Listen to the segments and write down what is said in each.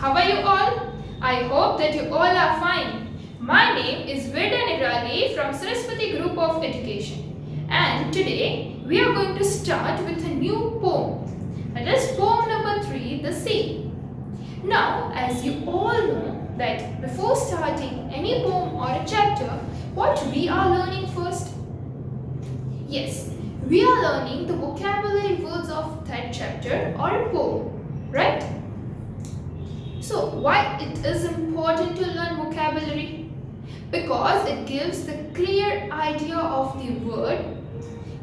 How are you all? I hope that you all are fine. My name is Veda Nigrali from Saraswati Group of Education, and today we are going to start with a new poem. That is poem number 3, The Sea. Now, as you all know that before starting any poem or a chapter, what we are learning first? Yes, we are learning the vocabulary words of that chapter or a poem, right? So, why it is important to learn vocabulary? Because it gives the clear idea of the word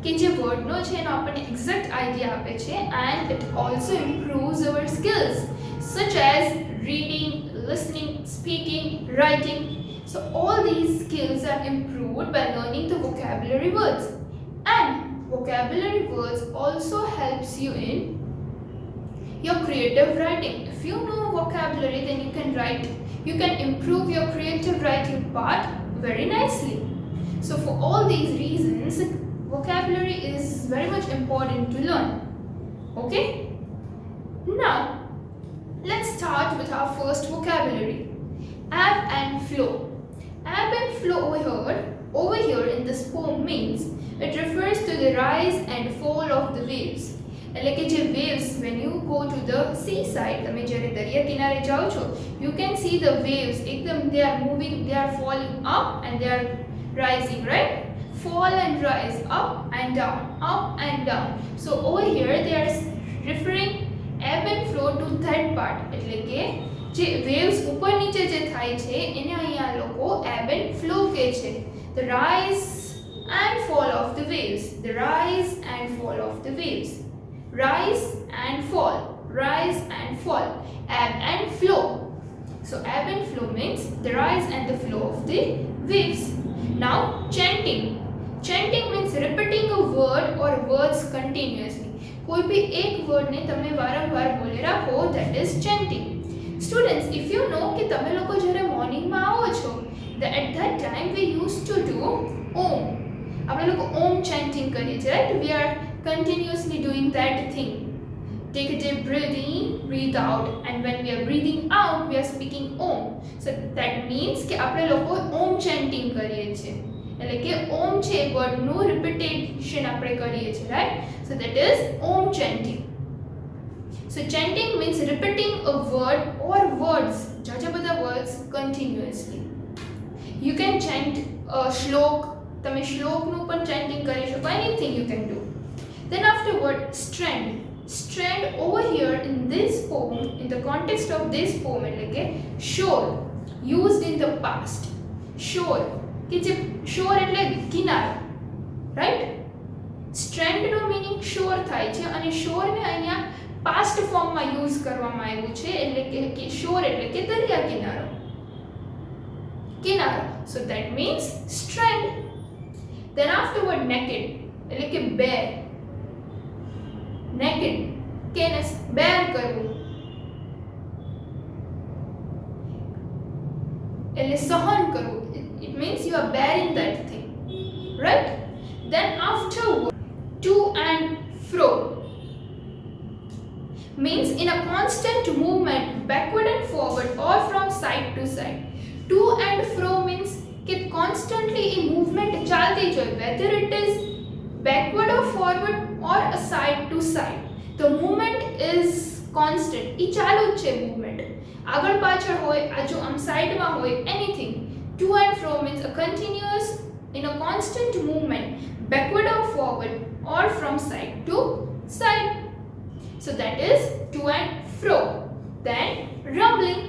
કે જે વર્ડનો છે એનો આપણને exact idea આપે છે and it also improves our skills such as reading, listening, speaking, writing. So all these skills are improved by learning the vocabulary words. And vocabulary words also helps you in your creative writing. If you know vocabulary, then you can improve your creative writing part very nicely. So for all these reasons, vocabulary is very much important to learn. Okay? Now, let's start with our first vocabulary. Ebb and flow. Ebb and flow over here in this poem means it refers to the rise and fall of the waves. Like waves, when you go to the seaside, તમે જ્યારે દરિયા કિનારે જાઓ છો, you can see the waves. They are moving, they are falling up and they are rising, right? Fall and rise, up and down, up and down. So over here they are referring ebb and flow to that part. એટલે કે જે waves ઉપર નીચે જે થાય છે એને અહીંયા લોકો ebb and flow કહે છે. The rise and fall of the waves. The rise and fall of the waves. Rise and fall. Rise and fall. Ebb and flow. So ebb and flow means the rise and the flow of the waves. Now chanting. Chanting means repeating a word or words continuously. कोई भी एक word ने તમે વારંવાર બોલી રાખો, that is chanting. Students, if you know कि તમે લોકો જ્યારે morning માં આવો છો, at that time we used to do om. આપણે લોકો om chanting કરીએ છીએ, right? We are continuously doing that thing. Take a deep breath in, breathe out, and when we are breathing out, we are speaking om. So that means કે આપણે લોકો om chanting કરીએ છીએ. એટલે કે ઓમ છે વર્ડનું રિપીટેશન આપણે કરીએ છીએ, right? So that is om chanting. So chanting means repeating a word or words, જાજા બધા words continuously. You can chant a shlok, તમે શ્લોકનું પણ chanting કરી શકો, anything you can do. Then afterward, strand. Strand over here in this poem, in the context of this poem, એટલે કે shore, used in the past. Shore કે જે શોર એટલે કિનારો, રાઈટ? સ્ટ્રેન્ડનો મીનિંગ શોર થાય છે અને શોરને અહીંયા પાસ્ટ ફોર્મમાં યુઝ કરવામાં આવ્યું છે, એટલે કે શોર એટલે કે દરિયા કિનારો. કિનારો. So that means strand. Then afterward naked એટલે કે bare. Naked કે bare કરવું એટલે સહન કરવું. It means you are bearing that thing, right? Then afterward, to and fro means in a constant movement backward and forward or from side to side. To and fro means कि constantly in movement ચાલતી જ હોય, whether it is backward or forward or a side to side. The movement is constant. એ ચાલુ જ છે movement. આગળ પાછળ હોય, આજો આમ સાઈડમાં હોય, anything. To and fro means a continuous, in a constant movement, backward or forward or from side to side. So that is to and fro. Then rumbling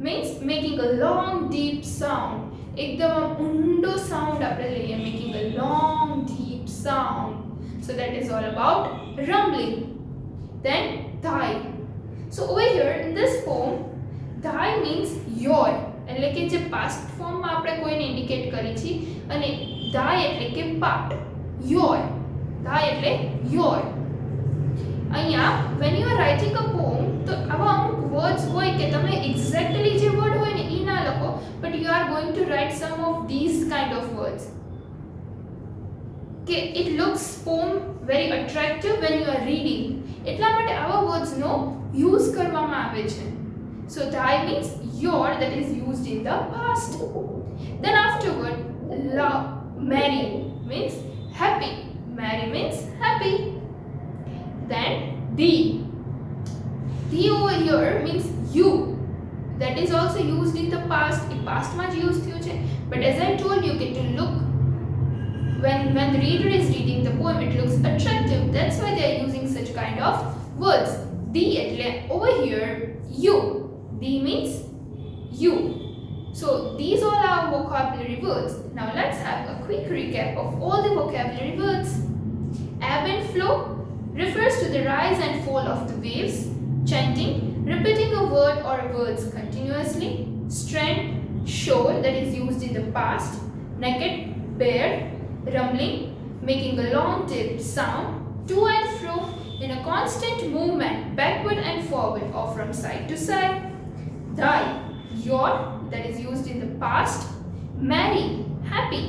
means making a long deep sound. एकदम ઊંડો sound આપણે લઈએ, making a long deep sound. So that is all about rumbling. Then thigh. So over here in this poem, thigh means your. એટલે કે જે past ફોર્મમાં આપણે કોઈને ઇન્ડિકેટ કરી છે અને દાય એટલે કે પાર્ટ, યોર. દાય એટલે યોર. અહીંયા when you are writing a poem, તો આવા અમુક words હોય કે તમે એક્ઝેક્ટલી જે વર્ડ હોય ને એ ના લખો, but you are going to write some of these kind of words. કે it looks poem very attractive when you are reading. એટલા માટે આવા વર્ડ્સનો યુઝ કરવામાં આવે છે. So thy means your, that is used in the past. Then afterward, merry means happy. Merry means happy. Then thee. Thee over here means you. That is also used in the past. In past માં જ use થયું છે. But as I told you, get to look when the reader is reading the poem, it looks attractive. That's why they are using such kind of words. The એટલે over here you. The means you. So these all are vocabulary words. Now let's have a quick recap of all the vocabulary words. Ebb and flow refers to the rise and fall of the waves. Chanting, repeating a word or words continuously. Strand, shore, that is used in the past. Naked, bare, rumbling, making a long deep sound. To and fro, in a constant movement, backward and forward or from side to side. Thy, your, that is used in the past. Merry, happy.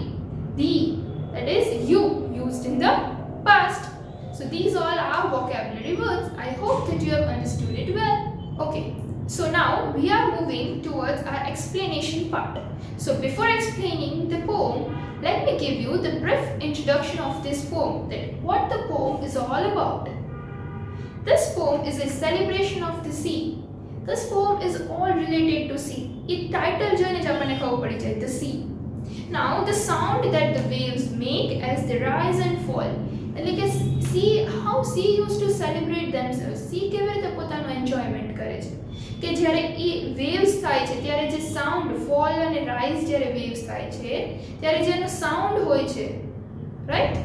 Thee, that is you, used in the past. So these all are vocabulary words. I hope that you have understood it well. Okay, so now we are moving towards our explanation part. So before explaining the poem, let me give you the brief introduction of this poem, that what the poem is all about. This poem is a celebration of the sea. This poem is all related to sea. Its title joine જ આપણને ખબર પડી જાય, the sea. Now the sound that the waves make as they rise and fall. Like see how sea used to celebrate themselves. Sea કેવી રીતે પોતાનું enjoyment કરે છે કે જ્યારે એ વેવ્સ થાય છે ત્યારે જે સાઉન્ડ ફોલ અને રાઇઝ જ્યારે વેવ્સ થાય છે ત્યારે જેનો સાઉન્ડ હોય છે, right,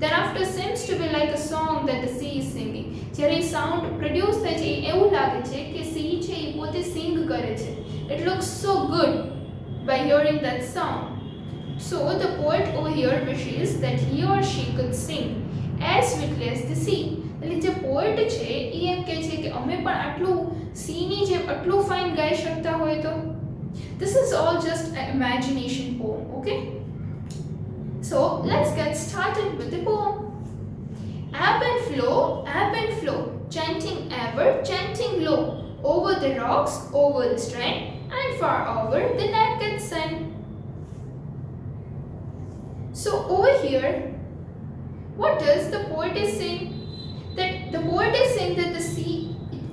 then after seems to be like a song that the sea is singing. જ્યારે એ સાઉન્ડ પ્રોડ્યુસ થાય છે એવું લાગે છે કે sea છે એ પોતે સિંગ કરે છે. It looks so good by hearing that sound. So the poet over here wishes that he or she could sing as sweetly as the sea. એટલે જે પોએટ છે એ એમ કહે છે કે અમે પણ આટલું સીની જેમ આટલું ફાઇન ગાઈ શકતા હોય તો. This is all just an imagination poem, okay? So let's get started with the poem. Ebb and flow, chanting ever, chanting low, over the rocks, over the strand, and far over the naked sand. So over here, what does the poet is saying? That the poet is saying that the sea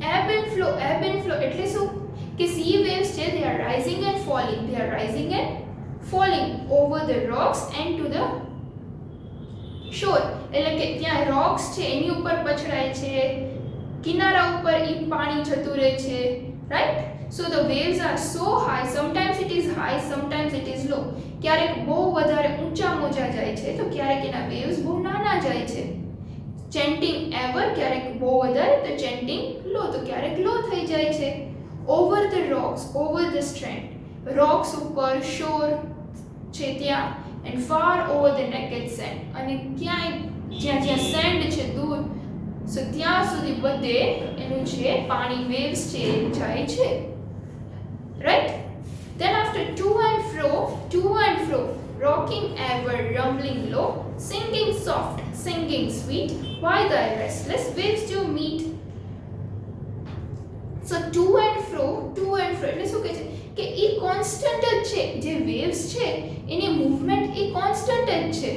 ebb and flow એટલે શું કે sea waves છે, they are rising and falling over the rocks and to the shore. એટલે કે ત્યાં rocks છે એની ઉપર પછડાય છે, કિનારા ઉપર એ પાણી જતું રહે છે, right? So the waves are so high, sometimes it is high, sometimes it is low. ક્યારેક બહુ વધારે ઊંચા મોજા જાય છે તો ક્યારેક એના waves બહુ નાના જાય છે. Chanting ever, ક્યારેક બહુ વધારે તો chanting low, તો ક્યારેક low થઈ જાય છે. Over the rocks, over the strand, rocks ઉપર, shore છે ત્યાં, and far over the naked sand, અને ક્યાંય જ્યાં sand છે દૂર, so ત્યાં સુધી બધે એનું છે પાણી waves છે જાય છે, right? Then after to and fro, rocking ever, rumbling low, singing soft, singing sweet, why thy restless waves do meet. So to and fro એટલે શું કહે છે કે એ કોન્સ્ટન્ટ જ છે, જે વેવ્સ છે એની મૂવમેન્ટ એ કોન્સ્ટન્ટ જ છે.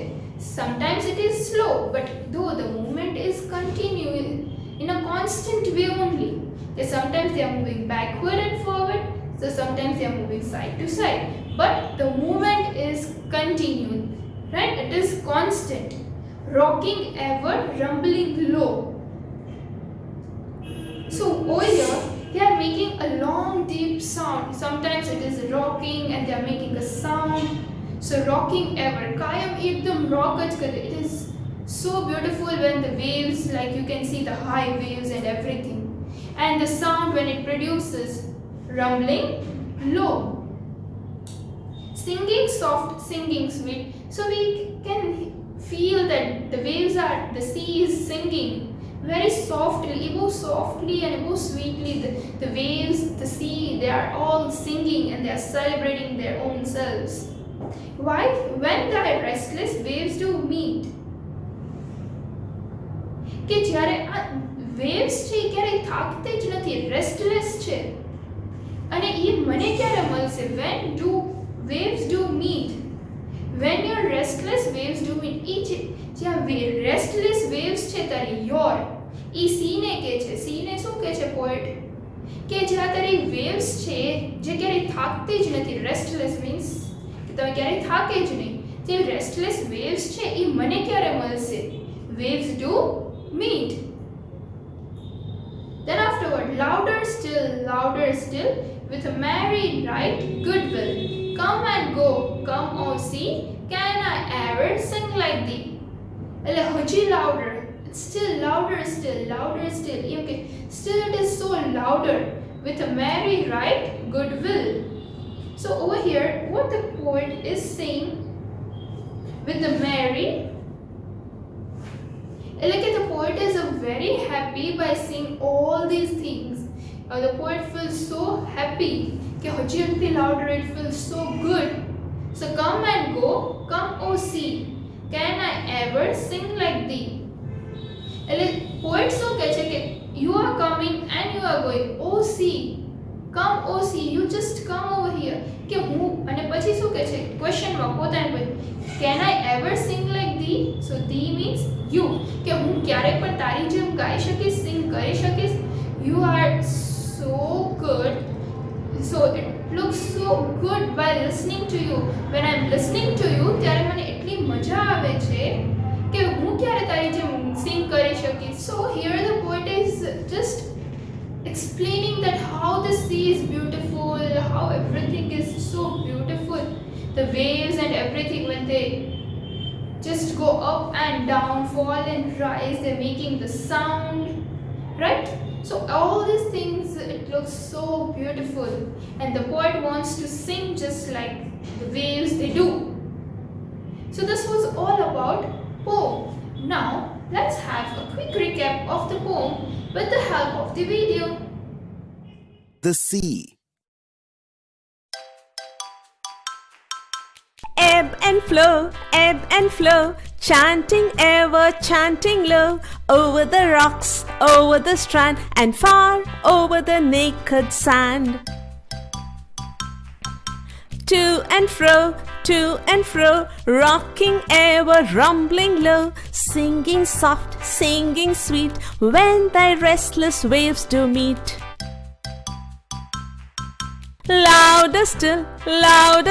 Sometimes it is slow, but though the movement is continuing in a constant way only. Sometimes they are moving backward and forward, so sometimes they are moving side to side, but the movement is continuing, right? It is constant. Rocking ever, rumbling low. So over here they are making a long deep sound. Sometimes it is rocking and they are making a sound. So rocking ever, कायम एकदम rock ज करे. It is so beautiful when the waves, like you can see the high waves and everything, and the sound when it produces, rumbling low, singing soft, singing sweet. So we can feel that the waves are, the sea is singing very softly and above sweetly. The waves, the sea, they are all singing and they are celebrating their own selves. Why? When thy restless waves do meet. કે જ્યારે આ waves છે ક્યારે થાકતે જ નથી, restless છે. અને એ મને ક્યારે મળશે? when do waves do meet? when your restless waves do meet. એ જ્યાં restless waves છે તારી your એ સી ને કે છે. સી ને શું કે છે પોએટ? કે જ્યાં તારી waves છે જે ક્યારેય થાકતી જ નથી. restless means કે તમે ક્યારેય થાકે જ નહીં. જે restless waves છે એ મને ક્યારે મળશે? waves do meet. Then afterward, louder still, with a merry right goodwill. Come and go, come oh see, can I ever sing like thee? એટલે હજી louder, louder still. Okay, still it is so louder, with a merry right goodwill. So over here, what the poet is saying, with the merry, like the poet is very happy by seeing all these things. The poet feels so happy. Hajji louder, it feels so good. So come and go, come oh see, can I ever sing like thee? Poet so કે you are coming and you are going. Oh see, come oh see, you just come over here. કે હું અને પછી શું કહે છે? Question માં પોતાને can I ever sing like thee? So thee means you. કે હું ક્યારેક પણ તારી જેમ ગાઈ શકીશ, સિંગ કરી શકીશ. You are so good. So it looks so good while listening to you. When I'm listening to you, ત્યારે મને એટલી મજા આવે છે કે હું ક્યારે તારી જેમ સિંગ કરી શકીશ. So here the poet is just explaining that how the sea is beautiful, how everything is so beautiful. The waves and everything, when they just go up and down, fall and rise, they're making the sound, right? So all these things, it looks so beautiful, and the poet wants to sing just like the waves they do. So this was all about poem. Now let's have a quick recap of the poem with the help of the video. The sea. Ebb and flow, chanting ever, chanting low, over the rocks, over the strand, and far over the naked sand. To and fro, rocking ever, rumbling low, singing soft, singing sweet, when thy restless waves do meet. Louder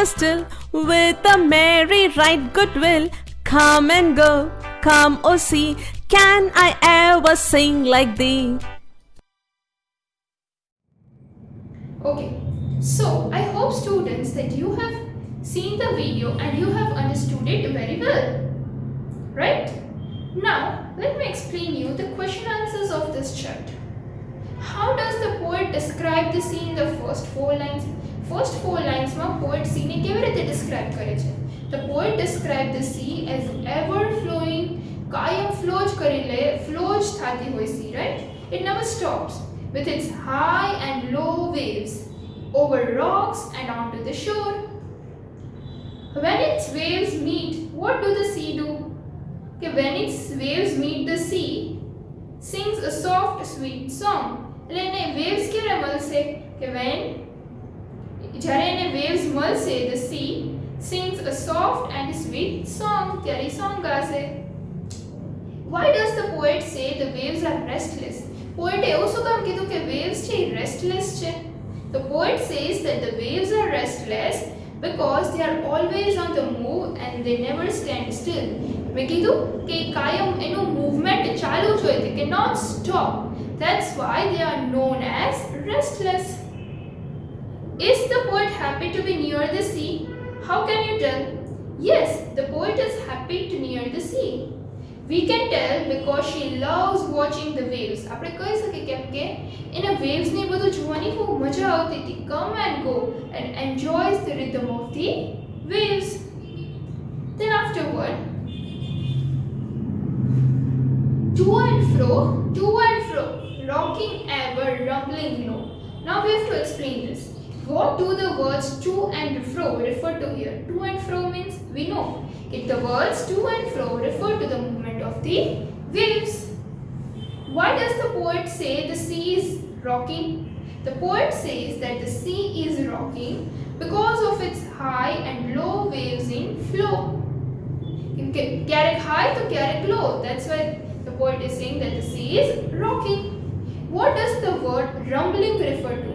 still, with a merry right goodwill, come and go, come oh see, can I ever sing like thee? Okay, so I hope students that you have seen the video and you have understood it very well, right? Now let me explain you the question answers of this chapter. How does the poet describe the sea in the first 4 lines? First 4 lines માં poet sea ને કેવી રીતે describe કરે છે? The poet described the sea as ever flowing, કાયમ flow જ કરી લે, flow જ થતી હોય sea, right? It never stops, with its high and low waves over rocks and onto the shore. When its waves meet, what do the sea do? Okay, when its waves meet, the sea sings a soft sweet song. એટલે એને waves ક્યારે મળશે? કે when જ્યારે એને waves મળશે, the sea sings a soft and sweet song. ત્યારે song ગાશે. Why does the poet say the waves are restless? Poet એવું શું કામ કીધું કે waves છે restless છે? The poet says that the waves are restless because they are always on the move and they never stand still. મેં કીધું કે કાયમ એનું movement ચાલુ જ હોય, they cannot stop. That's why they are known as restless. Is the poet happy to be near the sea? How can you tell? Yes, the poet is happy to near the sea. We can tell because she loves watching the waves. આપણે કહી શકીએ કેમ કે એને waves ને બધું જોવાની ખૂબ મજા આવતી હતી. Come and go and enjoys the rhythm of the waves. Then afterward, to and fro, rocking ever, rumbling low. Now we have to explain this. What do the words to and fro refer to here? To and fro means we know. If the words to and fro refer to the movement of the waves. Why does the poet say the sea is rocking? The poet says that the sea is rocking because of its high and low waves in flow. ક્યારેક high તો ક્યારેક low. That's why the poet is saying that the sea is rocking. What does the word rumbling refer to?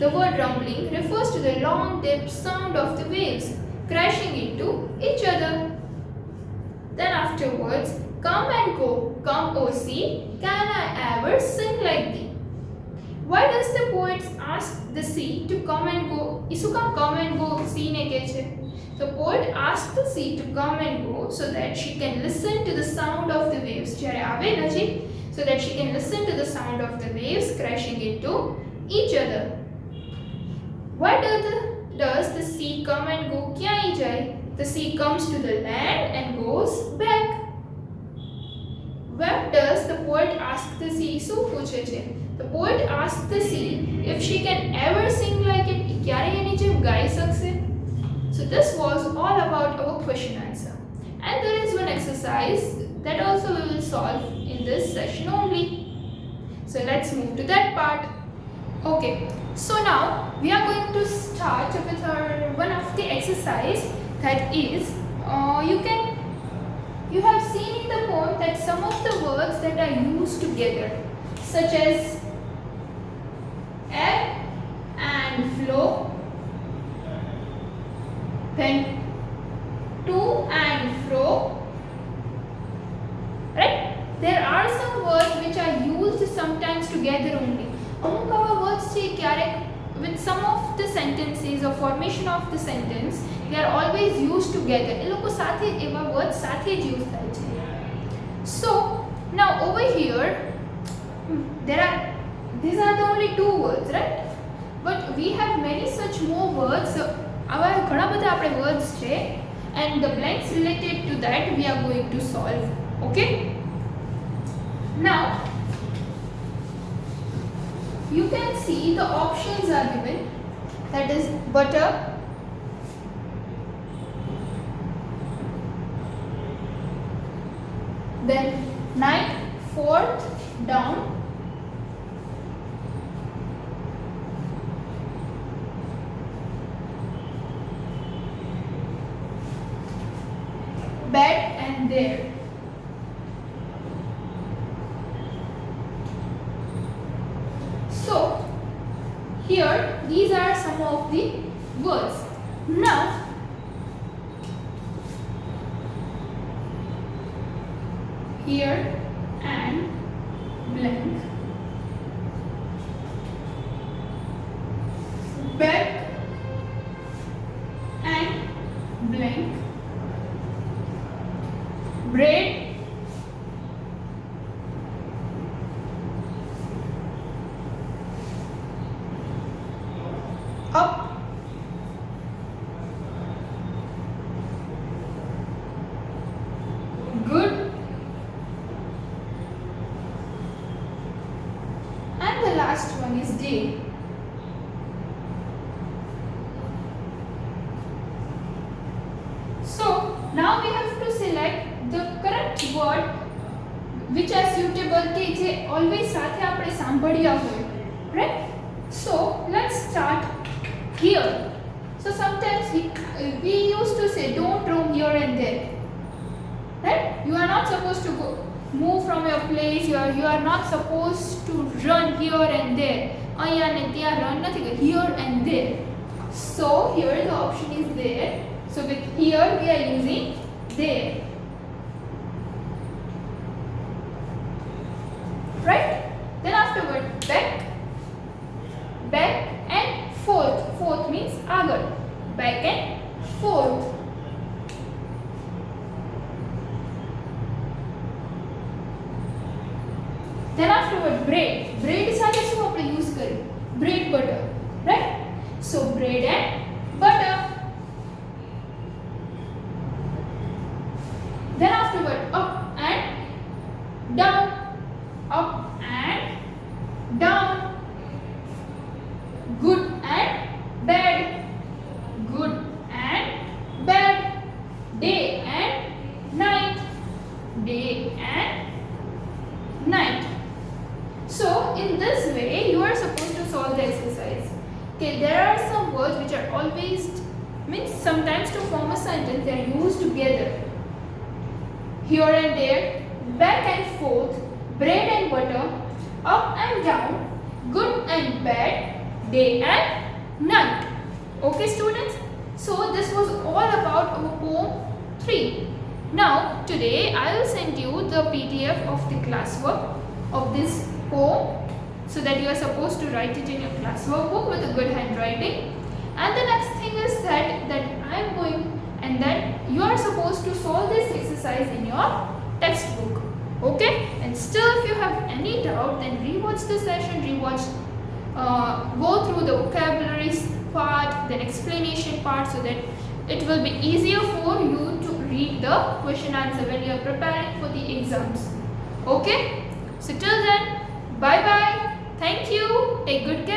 The word rumbling refers to the long deep sound of the waves crashing into each other. Then afterwards, come and go, come O sea, can I ever sing like thee? Why does the poet ask the sea to come and go? Isu kam come and go sea ne ke che? The poet asks the sea to come and go so that she can listen to the sound of the waves. Jare ave naji, so that she can listen to the sound of the waves crashing into each other. Why does the sea come and go? Kya hi jai? The sea comes to the land and goes back. What does the poet ask the sea? So puche che. The poet asks the sea if she can ever sing like it. Kyare એની જેમ ગાઈ શકશે? So this was all about our question answer. And there is one exercise that also we will solve in this session only. So let's move to that part. Okay, so now we are going to start with our one of the exercise, that is you have seen in the poem that some of the words that are used together, such as ebb and flow, then to and fro, right? There are some words which are used sometimes together only. અમુક આવા words છે ક્યારેક with some of the sentences or formation of the sentence they are always used together. એ લોકો સાથે એવા words સાથે જ use થાય છે. So now over here these are the only two words, right? But we have many such more words. આવા ઘણા બધા આપણે words છે and the blanks related to that we are going to solve. Okay, now you can see the options are given, that is butter, then night, fourth down, bed and there. So here these are some of the words. Now here and blank, bed and blank, bread, up, good, and the last one is day. So now we have to select the correct word which are suitable કે જે always સાથે આપણે સાંભળ્યા હોય, right? So let's start here. So sometimes we used to say don't roam here and there, right? You are not supposed to move from your place. You are not supposed to run here and there. અહીંયા ને ત્યાં run નથી, here and there. So here the option is there. So with here we are using there, right? Then afterward back and forth means આગળ, back and forth. Then afterward bread સાથે શું આપણે use કરીએ? bread butter, right? So bread and butter. Then afterward up and down, up and down, good and bad, good and bad, day and night, day and night. So in this way you are supposed to words which are always, means sometimes to form a sentence they are used together. Here and there, back and forth, bread and butter, up and down, good and bad, day and night. Okay students, so this was all about our poem 3. Now today I will send you the PDF of the classwork of this poem, so that you are supposed to write it in your classwork book with a good handwriting. And the next thing is that I am going, and then you are supposed to solve this exercise in your textbook. Okay, and still if you have any doubt, then rewatch the session, go through the vocabularies part, then explanation part, so that it will be easier for you to read the question answer when you are preparing for the exams. Okay, so till then, bye bye, thank you, take good care.